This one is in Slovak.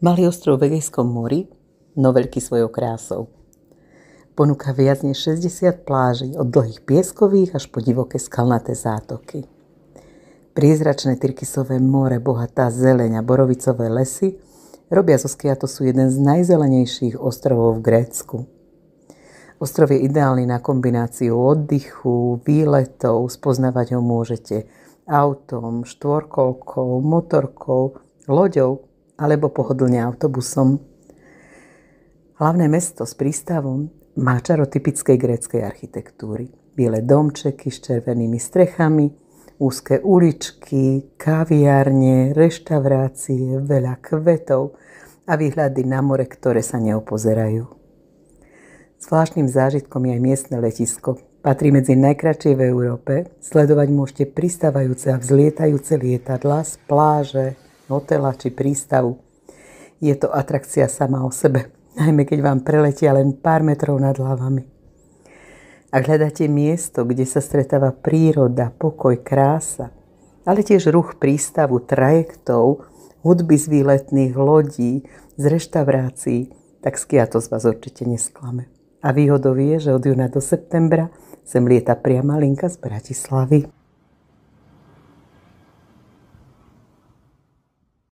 Malý ostrov v Egejskom mori, no veľký svojou krásou. Ponúka viac než 60 pláží, od dlhých pieskových až po divoké skalnaté zátoky. Priezračné Tyrkisové more, bohatá zeleň a borovicové lesy robia zo Skiatosu jeden z najzelenejších ostrovov v Grécku. Ostrov je ideálny na kombináciu oddychu, výletov, spoznávať ho môžete autom, štvorkolkou, motorkou, loďou alebo pohodlne autobusom. Hlavné mesto s prístavom má čaro typickej gréckej architektúry. Biele domčeky s červenými strechami, úzke uličky, kaviárne, reštaurácie, veľa kvetov a výhľady na more, ktoré sa neopozerajú. Zvláštnym zážitkom je aj miestne letisko. Patrí medzi najkratšie v Európe. Sledovať môžete pristávajúce a vzlietajúce lietadlá z pláže, hotela či prístavu. Je to atrakcia sama o sebe, najmä keď vám preletia len pár metrov nad hlavami. Ak hľadáte miesto, kde sa stretáva príroda, pokoj, krása, ale tiež ruch prístavu, trajektov, hudby z výletných lodí, z reštaurácií, tak Skiatos vás určite nesklame. A výhodou je, že od júna do septembra sem lieta priama linka z Bratislavy.